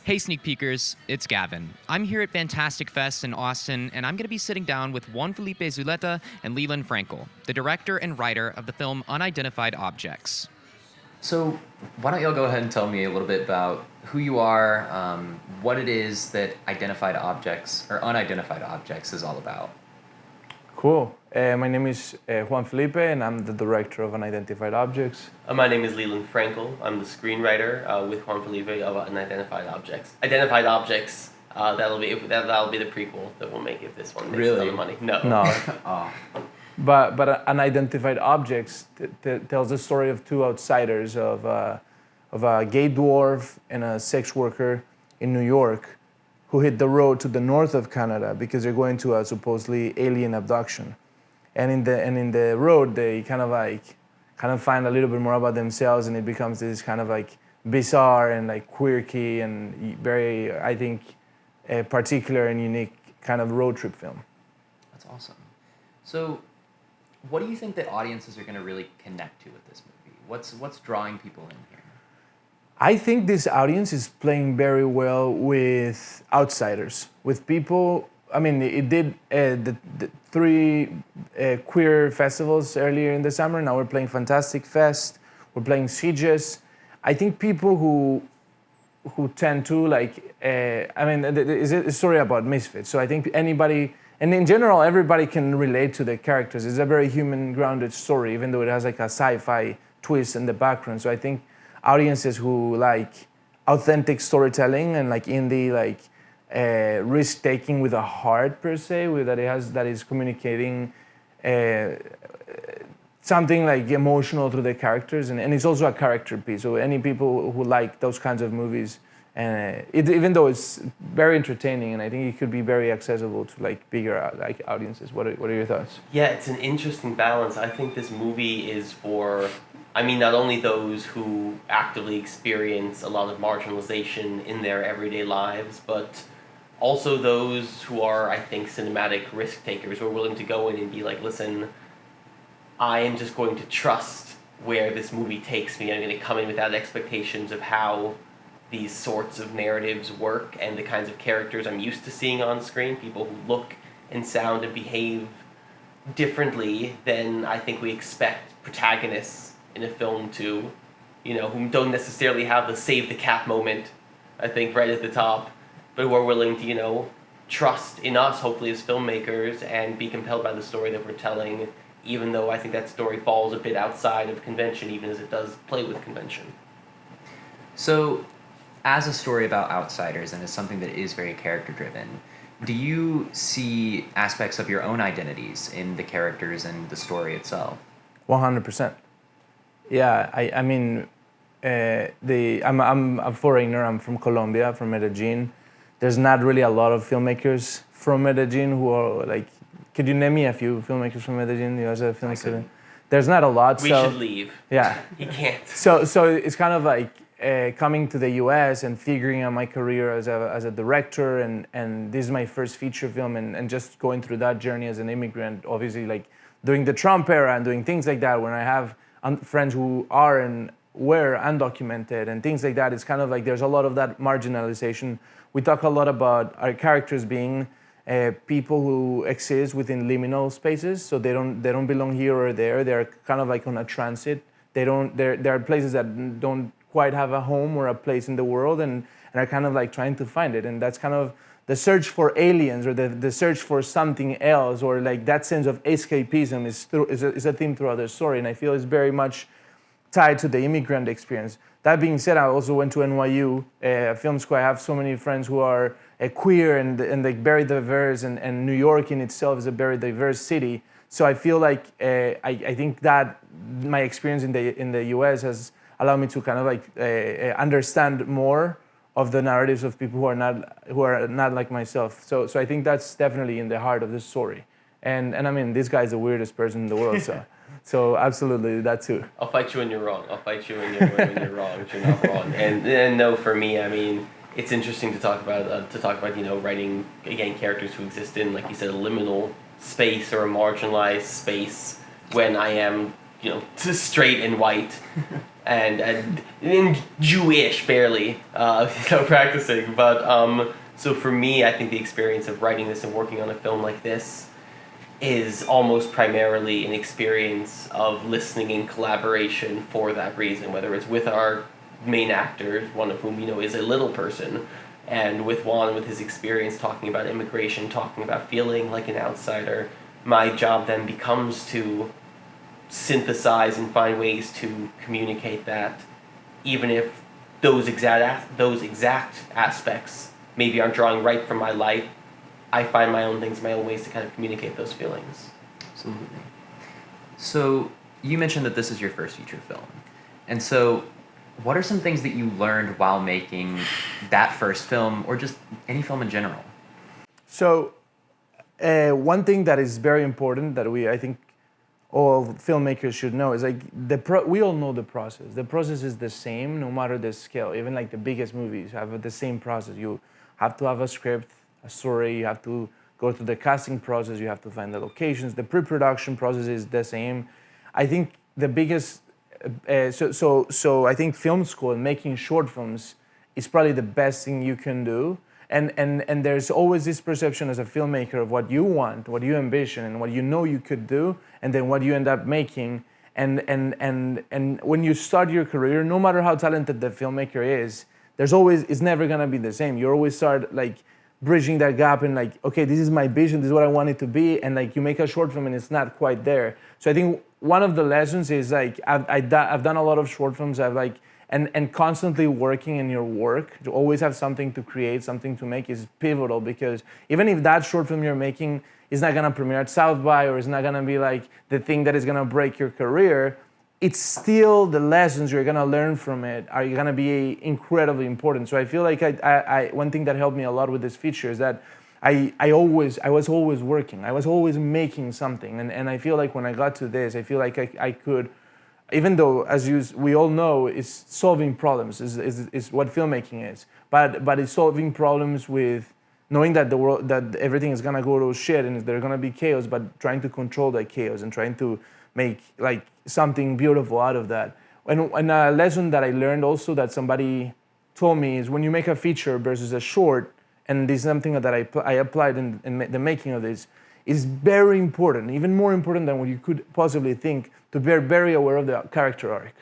Hey, Sneak Peekers, it's Gavin. I'm here at Fantastic Fest in Austin, and I'm going to be sitting down with Juan Felipe Zuleta and Leland Frankel, the director and writer of the film Unidentified Objects. So, why don't y'all go ahead and tell me a little bit about who you are, what it is that identified objects or unidentified objects is all about. Cool. My name is Juan Felipe, and I'm the director of Unidentified Objects. My name is Leland Frankel. I'm the screenwriter with Juan Felipe of Unidentified Objects. Identified Objects. That'll be the prequel that we'll make if this one makes a lot of money. No. Oh. But Unidentified Objects tells the story of two outsiders of a gay dwarf and a sex worker in New York who hit the road to the north of Canada because they're going to a supposedly alien abduction. And in the road, they kind of find a little bit more about themselves, and it becomes this kind of like bizarre and like quirky and very, I think, particular and unique kind of road trip film. That's awesome. So, what do you think that audiences are going to really connect to with this movie? What's drawing people in here? I think this audience is playing very well with outsiders, with people. I mean, it did the three queer festivals earlier in the summer. Now we're playing Fantastic Fest. We're playing Sieges. I think people who tend to like. I mean, it's a story about misfits. So I think anybody, and in general, everybody can relate to the characters. It's a very human, grounded story, even though it has like a sci-fi twist in the background. So I think audiences who like authentic storytelling and like indie, like risk taking with a heart per se, that is communicating something like emotional through the characters, and it's also a character piece. So any people who like those kinds of movies, even though it's very entertaining, and I think it could be very accessible to like bigger like audiences. What are your thoughts? Yeah, it's an interesting balance. I think this movie is for, not only those who actively experience a lot of marginalization in their everyday lives, but also those who are, I think, cinematic risk takers, who are willing to go in and be like, listen, I am just going to trust where this movie takes me. I'm going to come in without expectations of how these sorts of narratives work and the kinds of characters I'm used to seeing on screen, people who look and sound and behave differently than I think we expect protagonists in a film to, who don't necessarily have the save the cat moment, I think, right at the top, but who are willing to, trust in us, hopefully, as filmmakers, and be compelled by the story that we're telling, even though I think that story falls a bit outside of convention, even as it does play with convention. So, as a story about outsiders, and as something that is very character-driven, do you see aspects of your own identities in the characters and the story itself? 100%. Yeah, I'm a foreigner. I'm from Colombia, from Medellin. There's not really a lot of filmmakers from Medellin who are like. Could you name me a few filmmakers from Medellin? You as a film student. There's not a lot. We should leave. Yeah. He can't. So it's kind of like coming to the U.S. and figuring out my career as a director, and this is my first feature film, and just going through that journey as an immigrant. Obviously, like during the Trump era and doing things like that, when I have friends who are and were undocumented and things like that, it's kind of like there's a lot of that marginalization. We talk a lot about our characters being people who exist within liminal spaces, so they don't belong here or there. They're kind of like on a transit. There are places that don't quite have a home or a place in the world, and are kind of like trying to find it. And that's kind of the search for aliens, or the search for something else, or like that sense of escapism is a theme throughout the story, and I feel it's very much tied to the immigrant experience. That being said, I also went to NYU film school. I have so many friends who are queer and like very diverse, and New York in itself is a very diverse city. So I feel like I think that my experience in the US has allowed me to kind of like understand more of the narratives of people who are not like myself. So I think that's definitely in the heart of the story. And I mean, this guy's the weirdest person in the world, so absolutely that too. I'll fight you when you're wrong. I'll fight you when you're wrong, but you're not wrong. And no, for me, I mean, it's interesting to talk about writing again characters who exist in, like you said, a liminal space or a marginalized space when I am straight and white. and Jewish barely, practicing. But so for me, I think the experience of writing this and working on a film like this is almost primarily an experience of listening in collaboration for that reason, whether it's with our main actors, one of whom is a little person, and with Juan with his experience talking about immigration, talking about feeling like an outsider. My job then becomes to synthesize and find ways to communicate that, even if those exact aspects maybe aren't drawing right from my life. I find my own things, my own ways to kind of communicate those feelings. Absolutely. So you mentioned that this is your first feature film. And so what are some things that you learned while making that first film, or just any film in general? So one thing that is very important that I think all filmmakers should know is like we all know the process. The process is the same no matter the scale. Even like the biggest movies have the same process. You have to have a script, a story, you have to go through the casting process, you have to find the locations, the pre-production process is the same. I think the biggest, so I think film school and making short films is probably the best thing you can do. And there's always this perception as a filmmaker of what you want, what you ambition, and what you know you could do, and then what you end up making. And when you start your career, no matter how talented the filmmaker is, it's never gonna be the same. You always start like bridging that gap and like, okay, this is my vision, this is what I want it to be, and like you make a short film and it's not quite there. So I think one of the lessons is like I've done a lot of short films. I've like and constantly working in your work to always have something to create, something to make is pivotal, because even if that short film you're making is not gonna premiere at South by or is not gonna be like the thing that is gonna break your career, it's still the lessons you're gonna learn from it are gonna be incredibly important. So I feel like I one thing that helped me a lot with this feature is that I was always working. I was always making something. And I feel like when I got to this, I feel like I could, even though we all know, it's solving problems is what filmmaking is. But it's solving problems with knowing that that everything is gonna go to shit and there's gonna be chaos, but trying to control that chaos and trying to make like something beautiful out of that. And a lesson that I learned also that somebody told me is when you make a feature versus a short, and this is something that I applied in the making of this, is very important, even more important than what you could possibly think, to be very aware of the character arc.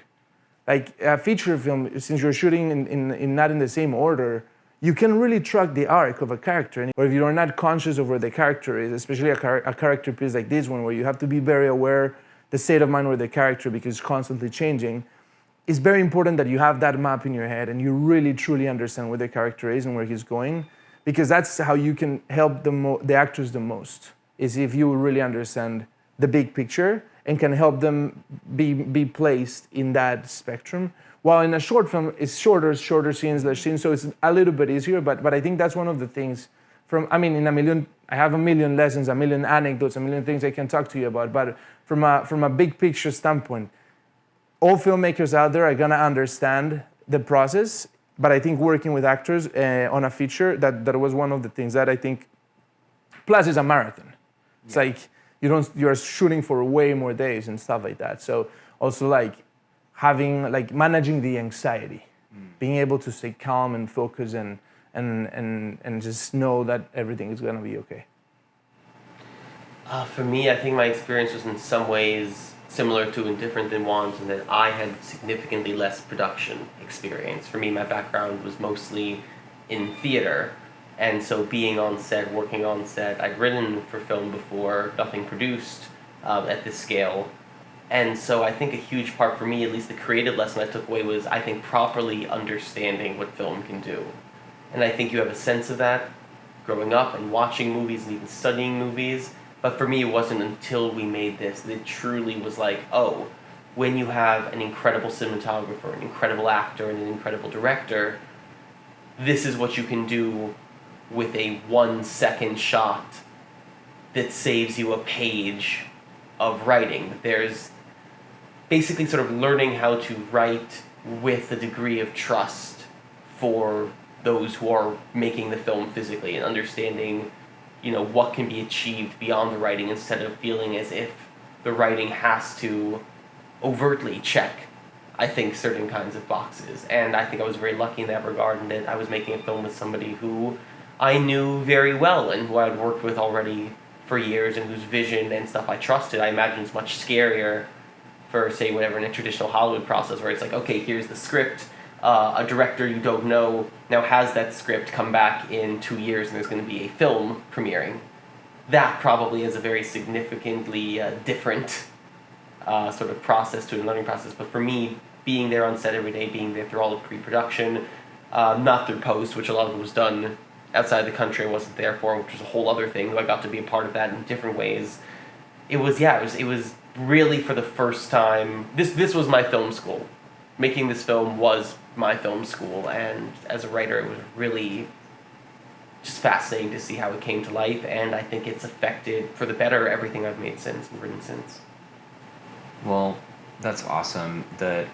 Like a feature film, since you're shooting in not in the same order, you can really track the arc of a character. Or if you're not conscious of where the character is, especially a character piece like this one, where you have to be very aware the state of mind where the character, because it's constantly changing, it's very important that you have that map in your head and you really truly understand where the character is and where he's going, because that's how you can help the actors the most, is if you really understand the big picture and can help them be placed in that spectrum. While in a short film, it's shorter scenes, less scenes, so it's a little bit easier, but I think that's one of the things I have a million lessons, a million anecdotes, a million things I can talk to you about, but from a big picture standpoint, all filmmakers out there are gonna understand the process, but I think working with actors on a feature, that was one of the things that I think, plus it's a marathon. It's like, you're shooting for way more days and stuff like that. So also like managing the anxiety, being able to stay calm and focus and just know that everything is gonna be okay. For me, I think my experience was in some ways similar to and different than Juan's, in that I had significantly less production experience. For me, my background was mostly in theater, and so being on set, working on set, I'd written for film before, nothing produced at this scale. And so I think a huge part for me, at least the creative lesson I took away, was I think properly understanding what film can do. And I think you have a sense of that growing up and watching movies and even studying movies. But for me, it wasn't until we made this that it truly was like, oh, when you have an incredible cinematographer, an incredible actor, and an incredible director, this is what you can do with a 1-second shot that saves you a page of writing. There's basically sort of learning how to write with a degree of trust for those who are making the film physically, and understanding, what can be achieved beyond the writing, instead of feeling as if the writing has to overtly check I think, certain kinds of boxes. And I think I was very lucky in that regard, in that I was making a film with somebody who I knew very well and who I'd worked with already for years and whose vision and stuff I trusted. I imagine it's much scarier for, say, whatever, in a traditional Hollywood process where it's like, okay, here's the script. A director you don't know now has that script, come back in 2 years and there's going to be a film premiering. That probably is a very significantly different sort of process to a learning process. But for me, being there on set every day, being there through all the pre-production, not through post, which a lot of it was done outside the country I wasn't there for, which was a whole other thing. I got to be a part of that in different ways. It was really for the first time. This was my film school. Making this film was my film school, and as a writer, it was really just fascinating to see how it came to life, and I think it's affected for the better everything I've made since and written since. Well, that's awesome that,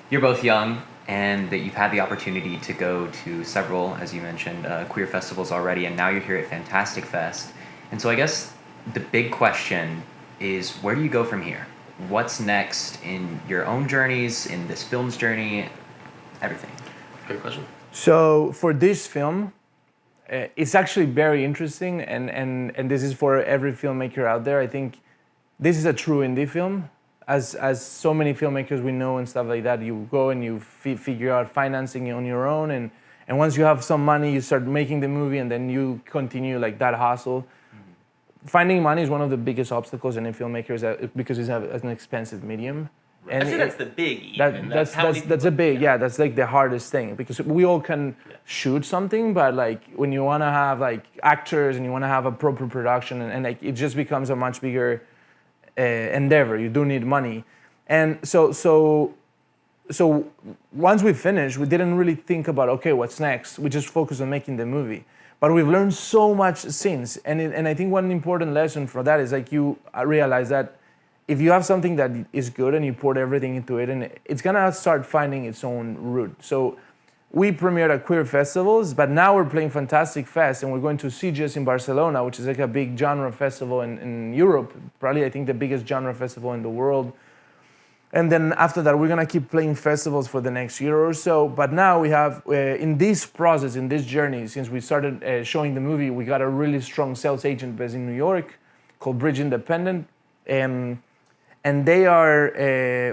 you're both young and that you've had the opportunity to go to several, as you mentioned, queer festivals already, and now you're here at Fantastic Fest. And so I guess the big question is, where do you go from here? What's next in your own journeys, in this film's journey, everything? Great question. So for this film, it's actually very interesting, and this is for every filmmaker out there. I think this is a true indie film. As so many filmmakers we know and stuff like that, you go and you figure out financing on your own, and once you have some money, you start making the movie, and then you continue like that hustle. Finding money is one of the biggest obstacles in filmmakers because it's an expensive medium. And I think that's the big even. That's a big, yeah, that's like the hardest thing, because we all can shoot something, but like when you want to have like actors and you want to have a proper production, and like it just becomes a much bigger endeavor. You do need money. And so once we finished, we didn't really think about, okay, what's next? We just focused on making the movie. But we've learned so much since. And I think one important lesson for that is like you realize that if you have something that is good and you pour everything into it, and it's gonna start finding its own route. So we premiered at queer festivals, but now we're playing Fantastic Fest, and we're going to CGS in Barcelona, which is like a big genre festival in Europe, probably I think the biggest genre festival in the world. And then after that, we're gonna keep playing festivals for the next year or so. But now we have, in this process, in this journey, since we started showing the movie, we got a really strong sales agent based in New York called Bridge Independent. And they are,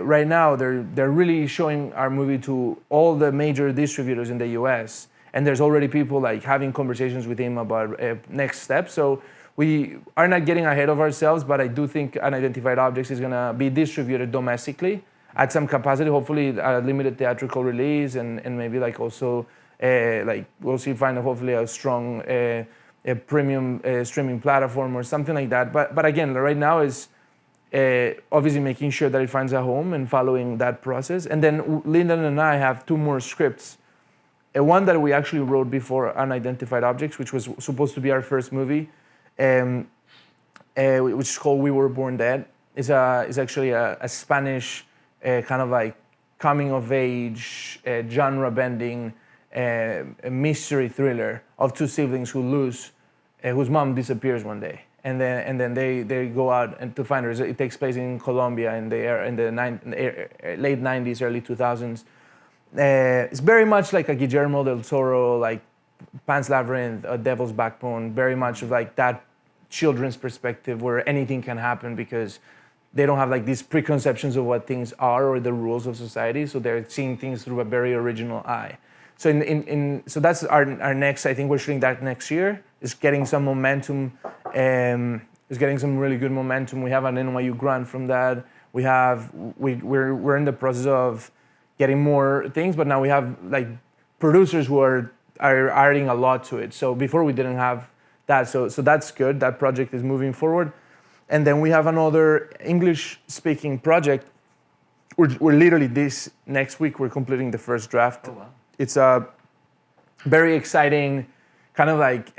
right now, they're really showing our movie to all the major distributors in the US. And there's already people like having conversations with him about next steps. So we are not getting ahead of ourselves, but I do think Unidentified Objects is gonna be distributed domestically at some capacity, hopefully a limited theatrical release, and maybe like also, like we'll see, find hopefully a strong a premium streaming platform or something like that. But again, right now is obviously making sure that it finds a home and following that process. And then Lyndon and I have 2 more scripts. One that we actually wrote before Unidentified Objects, which was supposed to be our first movie, which is called We Were Born Dead. It's actually a Spanish kind of like coming of age, genre bending mystery thriller of 2 siblings who lose, whose mom disappears one day. And then they go out and to find her. It takes place in Colombia in the late 90s, early 2000s. It's very much like a Guillermo del Toro, like Pan's Labyrinth, A Devil's Backbone, very much of like that children's perspective where anything can happen because they don't have like these preconceptions of what things are or the rules of society. So they're seeing things through a very original eye. So so that's our next, I think we're shooting that next year. It's getting some momentum. It's getting some really good momentum. We have an NYU grant from that. We're in the process of getting more things, but now we have like producers who are adding a lot to it. So before we didn't have that. So that's good. That project is moving forward. And then we have another English-speaking project. We're literally this next week we're completing the first draft. Oh, wow. It's a very exciting kind of like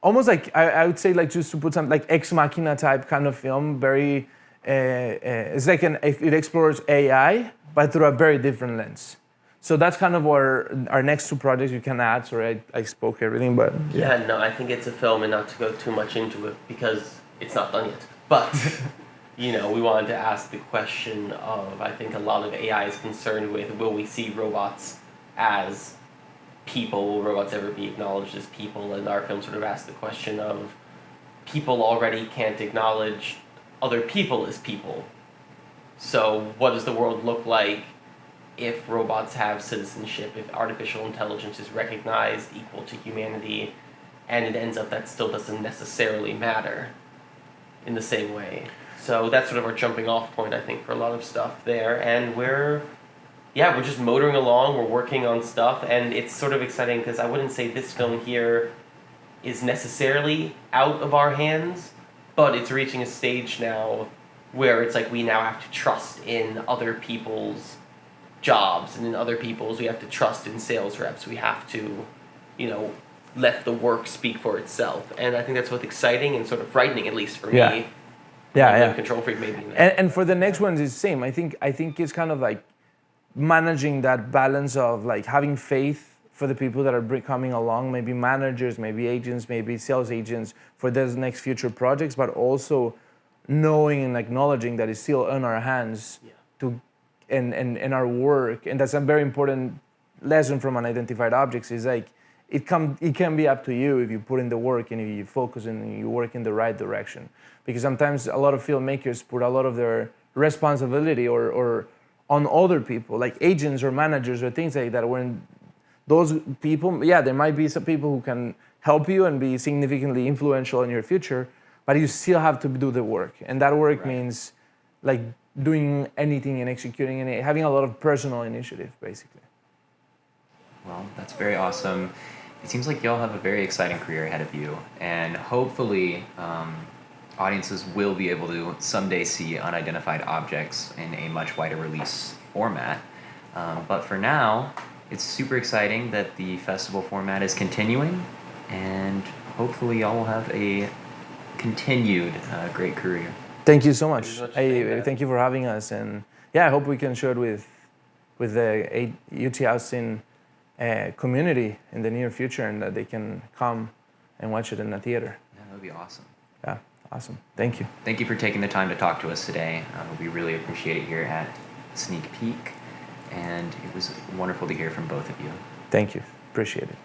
almost like I would say like just to put some like Ex Machina type kind of film. Very it's like it explores AI but through a very different lens. So that's kind of our next 2 projects. You can add. Sorry, I spoke everything, but yeah, no, I think it's a film, and not to go too much into it because it's not done yet. But we wanted to ask the question of, I think a lot of AI is concerned with, will we see robots as people? Will robots ever be acknowledged as people? And our film sort of asked the question of, people already can't acknowledge other people as people. So what does the world look like if robots have citizenship, if artificial intelligence is recognized equal to humanity, and it ends up that still doesn't necessarily matter in the same way? So that's sort of our jumping off point, I think, for a lot of stuff there. And we're just motoring along, we're working on stuff, and it's sort of exciting because I wouldn't say this film here is necessarily out of our hands, but it's reaching a stage now where it's like we now have to trust in other people's jobs and in other people's, we have to trust in sales reps, we have to, let the work speak for itself. And I think that's both exciting and sort of frightening, at least for me. Yeah. Control freak maybe. And for the next ones, it's the same. I think it's kind of like managing that balance of like having faith for the people that are coming along, maybe managers, maybe agents, maybe sales agents for those next future projects, but also knowing and acknowledging that it's still in our hands to and our work. And that's a very important lesson from Unidentified Objects, is like it can be up to you if you put in the work and if you focus and you work in the right direction. Because sometimes a lot of filmmakers put a lot of their responsibility or on other people, like agents or managers or things like that, when those people, there might be some people who can help you and be significantly influential in your future, but you still have to do the work. And that work means like doing anything and executing and having a lot of personal initiative, basically. Well, that's very awesome. It seems like y'all have a very exciting career ahead of you, and hopefully audiences will be able to someday see Unidentified Objects in a much wider release format. But for now, it's super exciting that the festival format is continuing, and hopefully y'all will have a continued great career. Thank you so much. Thank you for having us, and I hope we can show it with the UT Austin community in the near future, and that they can come and watch it in the theater. Yeah, that would be awesome. Yeah, awesome. Thank you. Thank you for taking the time to talk to us today. We really appreciate it here at Sneak Peek, and it was wonderful to hear from both of you. Thank you. Appreciate it.